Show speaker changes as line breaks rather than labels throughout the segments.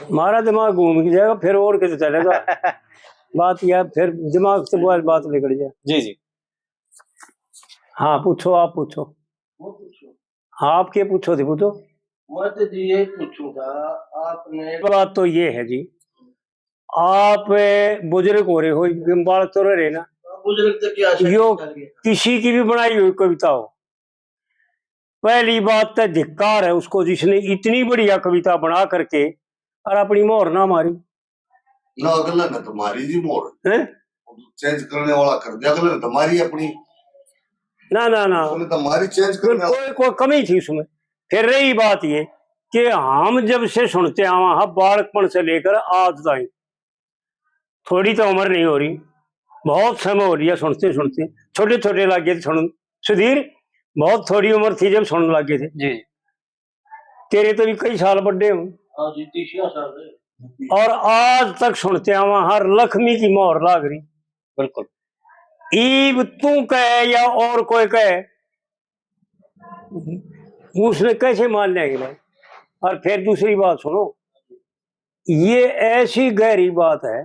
हमारा दिमाग घूम जाएगा फिर और कैसे चलेगा। बात यह फिर दिमाग से बात निकल जाए।
जी जी
हाँ पूछो, आप पूछो। हाँ आप क्या पूछो थी, पूछो।
मैं तो जी यही पूछूंगा, आपने
बात तो ये है जी, आप बुजुर्ग हो रहे हो, बालक तो रहे ना,
बुजुर्ग तो क्या
यो किसी की भी बनाई हुई कविता हो, पहली बात तो धिक्कार है उसको जिसने इतनी बढ़िया कविता बना करके और अपनी मोहर ना मारी
ना। अगला ने तुम्हारी जी मोहर है, चेंज करने वाला कर दिया, अगले ने तुम्हारी अपनी
ना ना ना,
तुम्हारी चेंज करने
कोई कमी थी उसमें। फिर रही बात ये कि हम जब से सुनते आवा बालकपन से लेकर आज तक, थोड़ी तो उम्र नहीं हो रही, बहुत समय हो रही है सुनते सुनते, छोटे छोटे लागे थे सुन सुधीर, बहुत थोड़ी उम्र थी जब सुनने लगे थे
जी।
तेरे तो भी कई साल बड़े हूँ, और आज तक सुनते आवा हर लक्ष्मी की मोहर लाग रही।
बिल्कुल।
ईब तू कहे या और कोई कहे, उसने कैसे मान लिया भाई। और फिर दूसरी बात सुनो, ये ऐसी गहरी बात है,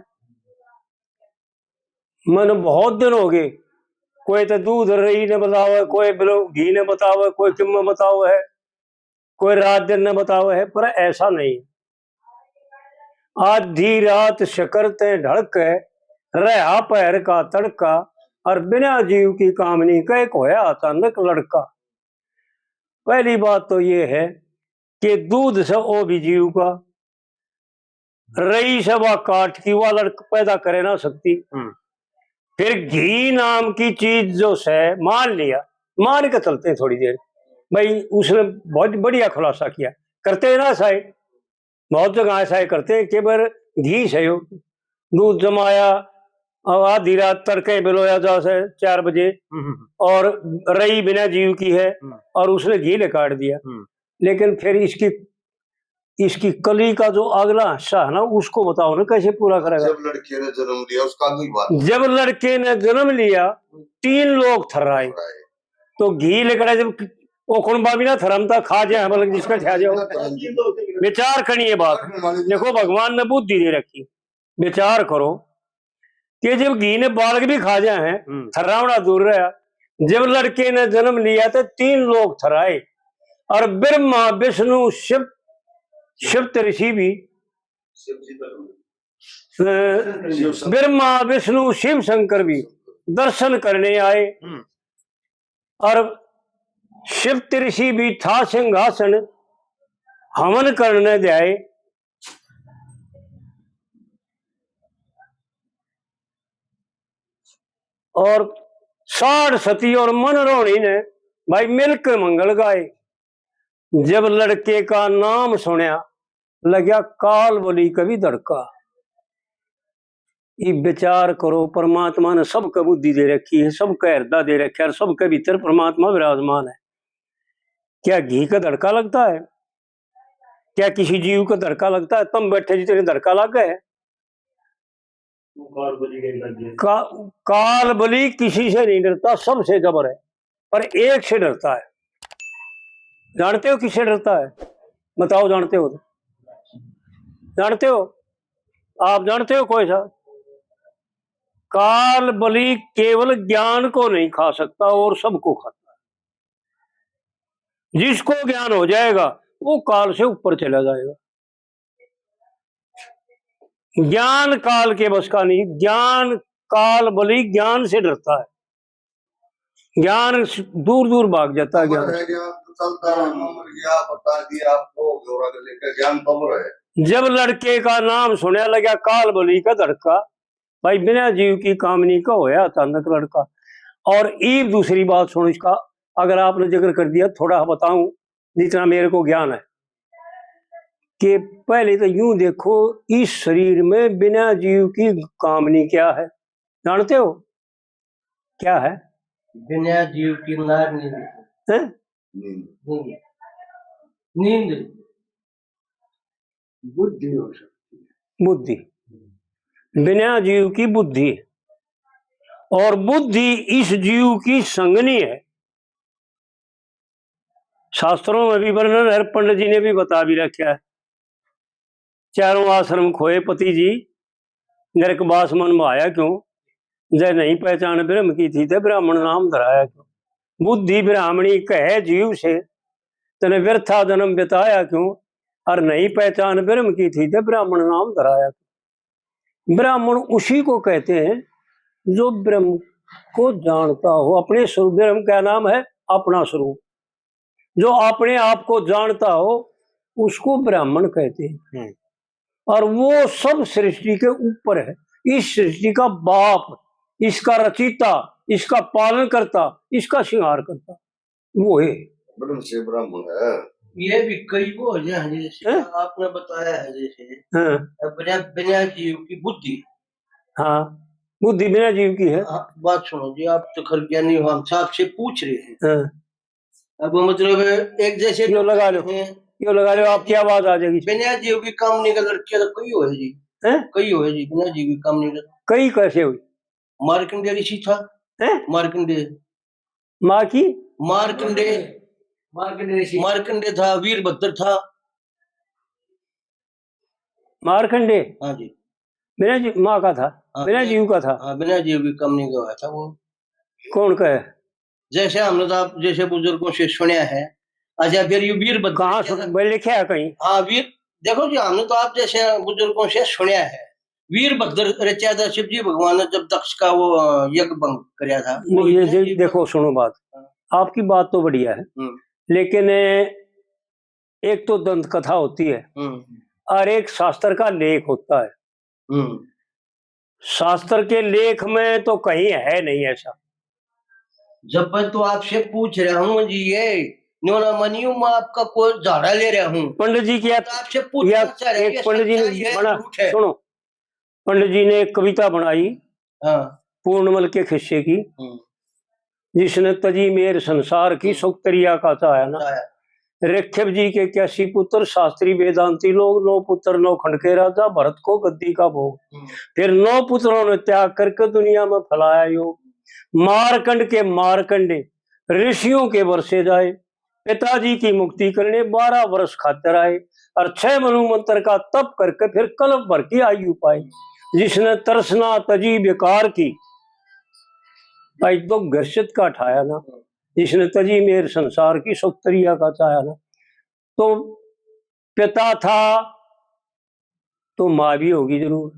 मैंने बहुत दिन हो गए, कोई तो दूध रही ने बताओ है, कोई घी ने बताओ है, कोई किम बताओ है, कोई रात दिन ने बताओ है, पर ऐसा नहीं। आधी रात शकरते ढड़क रहा पैर का तड़का, और बिना जीव की कामनी कह खोया अचानक लड़का। पहली बात तो ये है कि दूध से ओ भी जीव का, रई से वह काट की वह लड़का पैदा करे ना सकती। फिर घी नाम की चीज जो है, मान लिया, मान के चलते हैं थोड़ी देर भाई, उसने बहुत बढ़िया खुलासा किया, करते हैं ना ऐसा है, बहुत जगह ऐसा करते हैं कि बार घी से हो, दूध जमाया और आधी रात तड़के बिलोया जा से 4 बजे, और रई बिना जीव की है और उसने घी ले काट दिया। लेकिन फिर इसकी कली का जो अगला हिस्सा है ना, उसको बताओ ना कैसे पूरा करेगा।
जब लड़के ने जन्म लिया उसका कोई बात,
जब लड़के ने जन्म लिया 3 लोग थर्राए, तो घी लेकर जब ओखण बाबी ना थरमता खा जाए, मतलब जिसका खा जाओ। विचार करिए बात, देखो भगवान ने बुद्धि दे रखी, विचार करो कि जब घी ने बालक भी खा जाए हैं, थर्रावना दूर रहा। जब लड़के ने जन्म लिया तो 3 लोग थराए, और ब्रह्मा विष्णु शिव ऋषि भी, ब्रह्मा विष्णु शिव शंकर भी दर्शन करने आए, और शिव ऋषि भी था सिंहासन हवन करने जाए। और 60 सती और मनरोणी ने भाई मिलकर मंगल गाए। जब लड़के का नाम सुनया लग्या काल बोली कभी धड़का। ये विचार करो, परमात्मा ने सबका बुद्धि दे रखी है, सबका हृदय दे रखा है, सबके भीतर परमात्मा विराजमान है। क्या घी का धड़का लगता है? क्या किसी जीव का धड़का लगता है? तुम बैठे जितने धड़का लग गए, काल बलि किसी से नहीं डरता, सबसे जबर है, पर एक से डरता है। जानते हो किससे डरता है? बताओ, जानते हो तो? जानते हो? आप जानते हो कोई सा? काल बलि केवल ज्ञान को नहीं खा सकता और सबको खाता है। जिसको ज्ञान हो जाएगा वो काल से ऊपर चला जाएगा। ज्ञान काल के बस का नहीं, ज्ञान काल बलि ज्ञान से डरता है, ज्ञान दूर दूर भाग जाता है। ज्ञान जब लड़के का नाम सुनने लगा काल बलि का धड़का, भाई बिना जीव की कामनी का होया अचानक लड़का। और एक दूसरी बात सुनो इसका, अगर आपने जिक्र कर दिया थोड़ा बताऊं जितना मेरे को ज्ञान है, कि पहले तो यूं देखो, इस शरीर में बिना जीव की कामनी क्या है? जानते हो क्या है?
बिना जीव की नींद, बुद्धि हो सकती है।
बुद्धि, बिना जीव की बुद्धि, और बुद्धि इस जीव की संगनी है। शास्त्रों में भी वर्णन है, पंडित जी ने भी बता भी रखा है, चारों आश्रम खोए पति जी, नरकवास मन में आया क्यों? जय नहीं पहचान ब्रह्म की थी, ते ब्राह्मण नाम धराया क्यों? बुद्धि ब्राह्मणी कहे जीव से, तने व्यर्था जन्म बिताया क्यों? और नहीं पहचान ब्रह्म की थी, ते ब्राह्मण नाम धराया क्यों? ब्राह्मण उसी को कहते हैं जो ब्रह्म को जानता हो, अपने स्वरूप। ब्रह्म का नाम है अपना स्वरूप। जो अपने आप को जानता हो उसको ब्राह्मण कहते हैं। और वो सब सृष्टि के ऊपर है, इस सृष्टि का बाप, इसका रचयिता, इसका पालन करता, इसका श्रृंगार करता, वो है
ब्रह्म से ब्राह्मण है।
ये भी कई वो है जैसे
हैं?
आपने बताया है, जैसे
हाँ
बिना बिना जीव की बुद्धि।
हाँ, बुद्धि बिना जीव की है।
बात सुनो जी, आप तो खर ज्ञानी हो, हम आपसे पूछ रहे हैं।
हाँ,
अब मतलब एक जैसे
यो लगा लो, यो लगा लो, आपकी आवाज आ जाएगी।
बिना जीव की काम नहीं कर लड़कियां तो कई हो है जी,
हैं?
कई हो है जी, बिना जीव की काम नहीं कर।
कई कैसे हुई?
मार्कंडेय ऋषि था,
हैं?
मार्कंडेय,
माँ की
मार्कंडेय, मार्कंडेय था, वीरभद्र था।
मारकंडे
हाँ जी,
बिना जीव माँ का था,
हाँ,
बिना जीव का था।
हाँ, बिना जीव की काम नहीं गवाया था वो।
कौन का है?
जैसे हमने तो आप जैसे बुजुर्गों से सुना है। अच्छा, फिर ये वीरभद्र
कहाँ लिखा है कहीं?
हाँ, वीर, देखो जी, हमने तो आप जैसे बुजुर्गों से सुना है। वीरभद्र रचा था शिव जी भगवान ने जब दक्ष का वो यज्ञ भंग कराया था।
ये देखो, सुनो बात, आपकी बात तो बढ़िया है, लेकिन एक तो दंत कथा होती है और एक शास्त्र का लेख होता है। शास्त्र के लेख में तो कहीं है नहीं ऐसा।
जब मैं तो आपसे पूछ रहा हूँ जी, ये न्योना मनियू में आपका कोई झाड़ा ले रहा हूँ
पंडित जी की
तो आपसे पूछना चाह रहे हैं
एक पंडित जी
कि
ने
ये
बना,
झूठ है।
सुनो, पंडित जी ने एक कविता बनाई
हाँ,
पूर्णमल के खिस्से की, जिसने तजी मेर संसार की सुक्तरिया का चाया ना। ऋक्षभ जी के 81 पुत्र, शास्त्री वेदांती लोग, 9 पुत्र 9 खंड के राजा, भरत को गद्दी का भोग। फिर 9 पुत्रों ने त्याग करके दुनिया में फैलाया योग। मारकंड के मारकंडे ऋषियों के वर्षे जाए, पिताजी की मुक्ति करने 12 वर्ष खातिर आए, और 6 मनु मंत्र का तप करके फिर कल्प भर की आयु पाई। जिसने तरसना तजी बेकार की, भाई तो घर्षित का ठाया ना। जिसने तजी मेर संसार की सुक्तरिया का चाया ना। तो पिता था तो माँ भी होगी जरूर,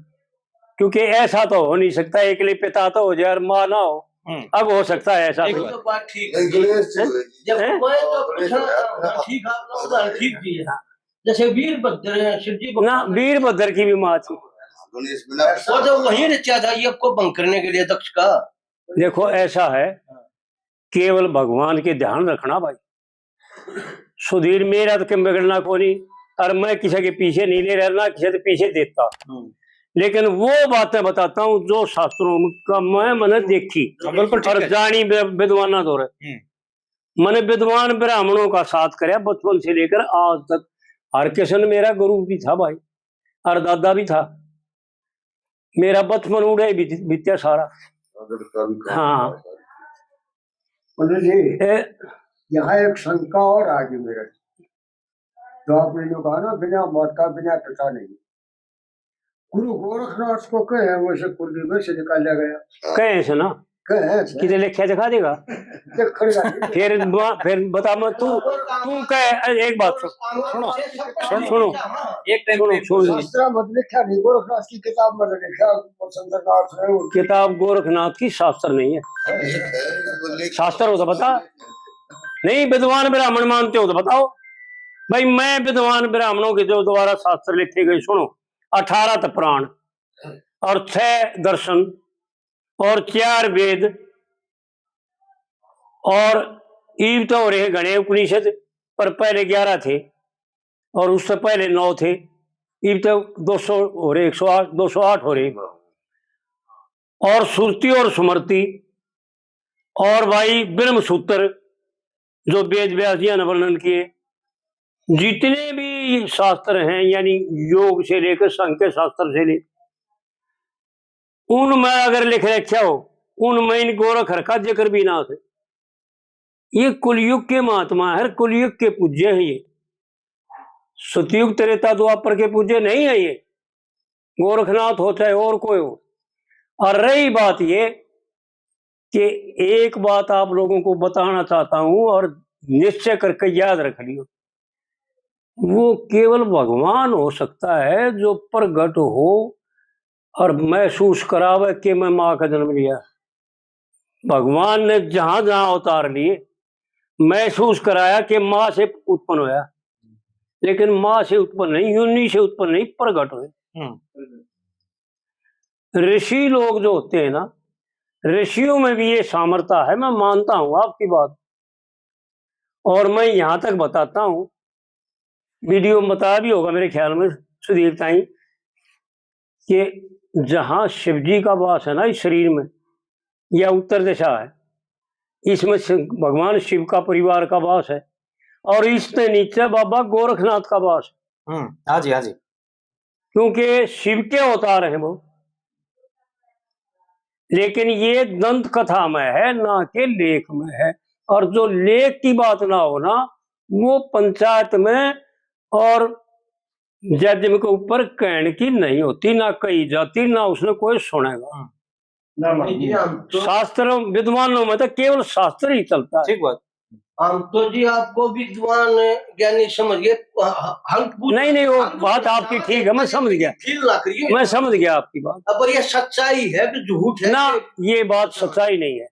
क्योंकि ऐसा तो हो नहीं सकता एक लिए पिता तो हो जाए और माँ ना हो। अब हो सकता है ऐसा तो
बात ठीक है। ठीक, आपने उदाहरण ठीक दिया। जैसे वीरभद्र शिव जी
ना, वीरभद्र की भी माँ थी,
वो तो वही रचा था ये आपको भंग करने के लिए दक्ष का।
देखो ऐसा है, केवल भगवान के ध्यान रखना भाई। सुधीर मेरा तो कम बिगड़ना को नहीं, और मैं किसी के पीछे नहीं ले रहना, किसी के पीछे देता, लेकिन वो बातें बताता हूँ जो शास्त्रों का मैं मैंने देखी और जानी विद्वाना दौरे। मैंने विद्वान ब्राह्मणों का साथ कराया बचपन से लेकर आज तक। हर किशन मेरा गुरु भी था भाई, और दादा भी था। मेरा बचपन उड़े बीत्या सारा। हाँ
पंडित जी, यहाँ एक शंका और आ गई मेरे, जो आपने जो कहा ना बिना मौत का बिना पिता नहीं। गुरु गोरखनाथ को कहे वैसे कुंडी में से निकाला गया,
कहे से ना, किसे लिखा दिखा देगा फिर बता मैं तू कह। एक बात सुनो,
शास्त्र मत लिखा नहीं, गोरखनाथ की किताब में लिखा,
किताब गोरखनाथ की शास्त्र नहीं है। शास्त्र हो तो बता, नहीं विद्वान ब्राह्मण मानते हो तो बताओ भाई। मैं विद्वान ब्राह्मणों के जो द्वारा शास्त्र लिखे गए सुनो, 18 पुराण और 6 दर्शन और 4 वेद और ईव तो हो रहे गणे उपनिषद, पर पहले 11 थे और उससे पहले 9 थे। ईव तो 200 हो रहे, 108 208 हो रहे, और श्रुति और स्मृति और भाई ब्रह्म सूत्र जो वेद व्यास जी ने वर्णन किए। जितने भी शास्त्र हैं यानी योग से लेकर सांख्य शास्त्र से लेकर, उनमें अगर लिख रखा हो उनमें इन गोरख का जिक्र भी ना थे। ये कुलयुग के महात्मा है, कुलयुग के पूज्य हैं ये। सतयुग त्रेता द्वापर के पूज्य नहीं है ये, गोरखनाथ हो चाहे और कोई हो। और रही बात ये कि एक बात आप लोगों को बताना चाहता हूं और निश्चय करके याद रख लियो, वो केवल भगवान हो सकता है जो प्रगट हो और महसूस करावे कि मैं माँ का जन्म लिया। भगवान ने जहां जहां अवतार लिए महसूस कराया कि माँ से उत्पन्न होया, लेकिन माँ से उत्पन्न नहीं, योनि से उत्पन्न नहीं, प्रगट हुए। ऋषि लोग जो होते हैं ना, ऋषियों में भी ये सामर्थ्य है, मैं मानता हूं आपकी बात। और मैं यहां तक बताता हूं, वीडियो में बताया भी होगा मेरे ख्याल में सुधीर ताई, कि जहां शिव जी का वास है ना इस शरीर में, यह उत्तर दिशा है, इसमें भगवान शिव का परिवार का वास है, और इससे नीचे बाबा गोरखनाथ का वास है।
हाँ जी, हाँ जी।
क्योंकि शिव के अवतार हैं वो, लेकिन ये दंत कथा में है ना कि लेख में है। और जो लेख की बात ना हो ना, वो पंचायत में और जज के ऊपर कहने की नहीं होती, ना कही जाती, ना उसने कोई सुनेगा। शास्त्र विद्वानों में तो केवल शास्त्र ही चलता है।
ठीक बात।
हम तो जी आपको विद्वान ज्ञानी समझ गए, हम
नहीं वो बात आपकी ठीक है, मैं समझ गया,
फील ना करिए,
मैं समझ गया आपकी बात।
अब ये सच्चाई है कि झूठ है
ना, ये बात सच्चाई नहीं है,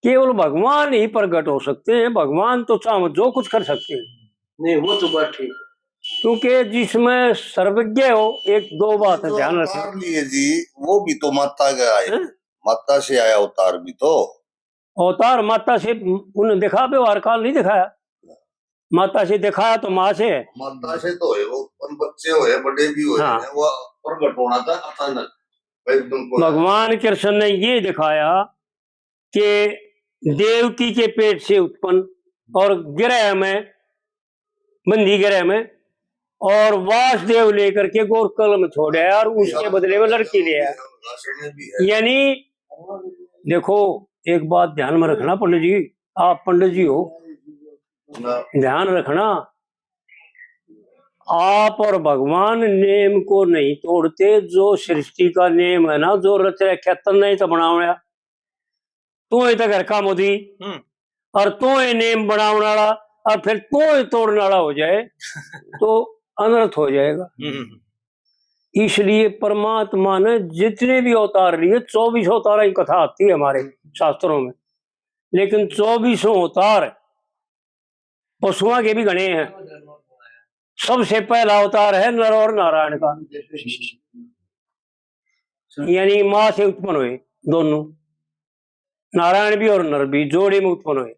केवल भगवान ही प्रकट हो सकते हैं। भगवान तो चाहे जो कुछ कर सकते हैं।
नहीं, वो तो बात ठीक,
क्योंकि जिसमें सर्वज्ञ हो, एक दो बात है ध्यान रखना।
अवतार लिए जी, वो भी तो माता का आए, माता से आया अवतार भी तो।
अवतार माता से उन्हें दिखा, व्यवहार काल नहीं दिखाया, माता से दिखाया तो माँ से है।
माता से तो है वो, बच्चे हुए बड़े भी हुए,
हाँ।
वो प्रकट होना था अचानक एकदम को।
भगवान कृष्ण ने ये दिखाया कि देवकी के पेट से उत्पन्न और गृह में, बंदी गृह में, और वासुदेव लेकर के गोरखल में छोड़ा और उसके बदले में लड़की ले आया। यानी देखो, एक बात ध्यान में रखना पंडित जी, आप पंडित जी हो, ध्यान रखना, आप और भगवान नेम को नहीं तोड़ते। जो सृष्टि का नेम है ना, जो रच रखा तन नहीं तो बनावया, तू ही तो घर का मोदी, और तू ही नेम बनावने वाला, और फिर तू ही तोड़ने वाला हो जाए तो अनर्थ हो जाएगा। इसलिए परमात्मा ने जितने भी अवतार लिए, 24 अवतार की कथा आती है हमारे शास्त्रों में, लेकिन 24 अवतार पशुओं के भी गणे हैं। सबसे पहला अवतार है नर और नारायण का, यानी माँ से उत्पन्न हुए दोनों, नारायण भी और नर भी जोड़े में उत्पन्न हुए।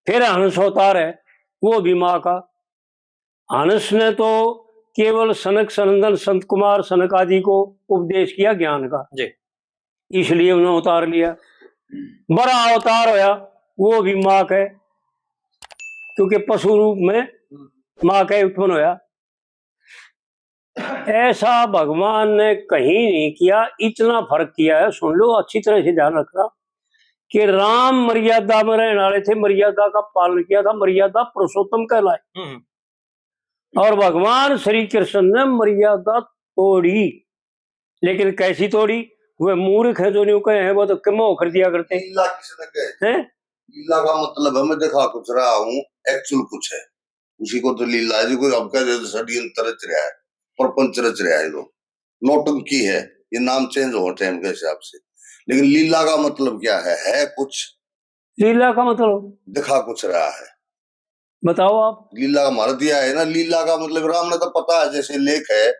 फिर हंस अवतार है, वो भी माँ का। हंस ने तो केवल सनक सनंदन संत कुमार सनक आदि को उपदेश किया ज्ञान का, इसलिए उन्होंने अवतार लिया। बड़ा अवतार होया, वो भी माँ का, क्योंकि पशु रूप में माँ का उत्पन्न होया। ऐसा भगवान ने कहीं नहीं किया, इतना फर्क किया है। सुन लो, अच्छी तरह से ध्यान रखना कि राम मर्यादा में रहने वाले थे, मर्यादा का पालन किया था, मर्यादा पुरुषोत्तम कहलाए। और भगवान श्री कृष्ण ने मर्यादा तोड़ी, लेकिन कैसी तोड़ी? वे मूर्ख है जो नहीं कहे हैं, वो तो क्यों कर दिया करते
लीला किसने कहे हैं? लीला का मतलब है मैं दिखा कुछ रहा हूँ, एक्चुअल कुछ है, उसी को तो लीला है। जो कोई अब कह षड्यंत्र रच रहा है, प्रपंच रच रहा है, लोग नौटंकी है, ये नाम चेंज हो टाइम के हिसाब से। लेकिन लीला का मतलब क्या है कुछ।
लीला का मतलब
दिखा कुछ रहा है,
बताओ आप।
लीला का हमारा दिया है ना, लीला का मतलब राम ने तो पता है, जैसे लेख है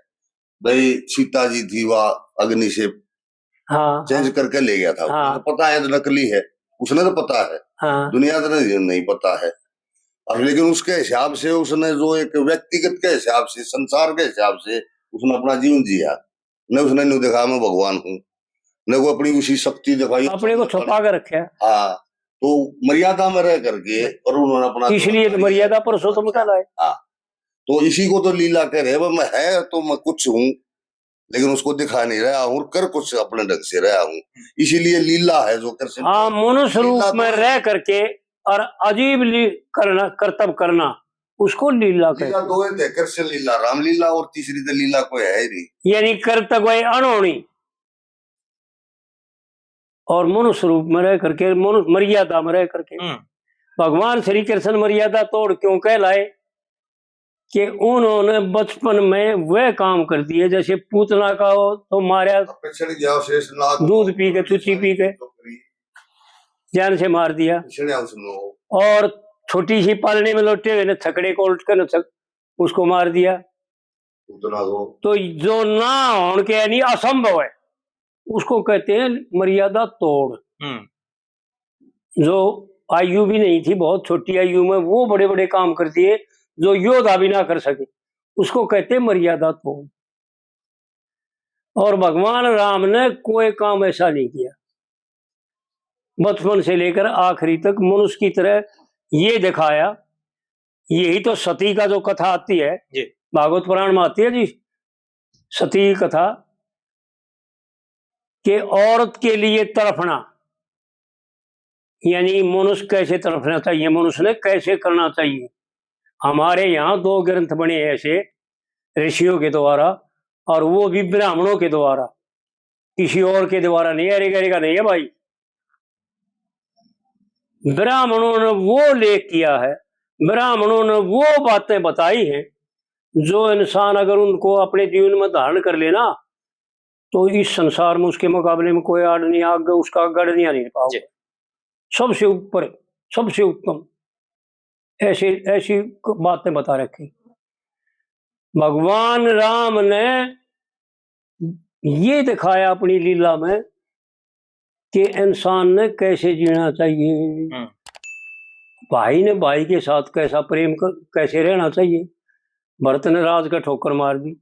भाई सीता जी थी, वह अग्नि से चेंज करके ले गया था। तो पता है तो नकली है, उसने तो पता है, दुनिया तो नहीं पता है। और लेकिन उसके हिसाब से उसने जो एक व्यक्तिगत के हिसाब से, संसार के हिसाब से उसने अपना जीवन जिया। न उसने नहीं देखा मैं भगवान हूँ, न वो अपनी उसी शक्ति दिखाई,
अपने को छुपा कर रखे।
हाँ, तो मर्यादा में रह करके, और उन्होंने अपना,
इसलिए तो मर्यादा पुरुषोत्तम कहलाए।
हाँ, तो इसी को तो लीला कह रहे हैं। मैं है तो मैं कुछ हूँ, लेकिन उसको दिखा नहीं रहा हूँ, कर कुछ अपने ढंग से रहा हूँ, इसीलिए लीला है जो कर।
हाँ, मनुष्य रूप में रह करके और अजीब करना, कर्तव्य करना, उसको लीला कहते
लीला दो है, कृष्ण लीला, रामलीला, और तीसरी तो लीला कोई है ही नहीं।
यानी कर्तव्य अणोणी और मनुष्य रूप में रह करके, मनुष्य मर्यादा में रह करके। भगवान श्री कृष्ण मर्यादा तोड़ क्यों कहलाए कि उन्होंने बचपन में वह काम कर दिए, जैसे पूतना का हो तो मारा, दूध पी के चुची पी के जान से मार दिया, और छोटी सी पालने में लौटे हुए ने छकड़े को उल्ट कर उसको मार दिया। तो जो ना होने के यानी असंभव है उसको कहते हैं मर्यादा तोड़। जो आयु भी नहीं थी, बहुत छोटी आयु में वो बड़े बड़े काम कर दिए जो योद्धा भी ना कर सके, उसको कहते हैं मर्यादा तोड़। और भगवान राम ने कोई काम ऐसा नहीं किया, बचपन से लेकर आखिरी तक मनुष्य की तरह ये दिखाया। यही तो सती का जो कथा आती है, भागवत पुराण में आती है जी, सती की कथा कि औरत के लिए तड़फना, यानी मनुष्य कैसे तड़फना चाहिए, मनुष्य ने कैसे करना चाहिए। हमारे यहाँ 2 ग्रंथ बने हैं ऐसे ऋषियों के द्वारा, और वो भी ब्राह्मणों के द्वारा, किसी और के द्वारा नहीं। अरे का नहीं है भाई, ब्राह्मणों ने वो लेख किया है, ब्राह्मणों ने वो बातें बताई हैं जो इंसान अगर उनको अपने जीवन में धारण कर लेना तो इस संसार में उसके मुकाबले में कोई आड़ नहीं, आगे उसका गढ़ नहीं आने पाओगे। सबसे ऊपर, सबसे उत्तम, ऐसी ऐसी बातें बता रखी। भगवान राम ने ये दिखाया अपनी लीला में कि इंसान ने कैसे जीना चाहिए, भाई ने भाई के साथ कैसा प्रेम कैसे रहना चाहिए। भरत ने राज का ठोकर मार दी,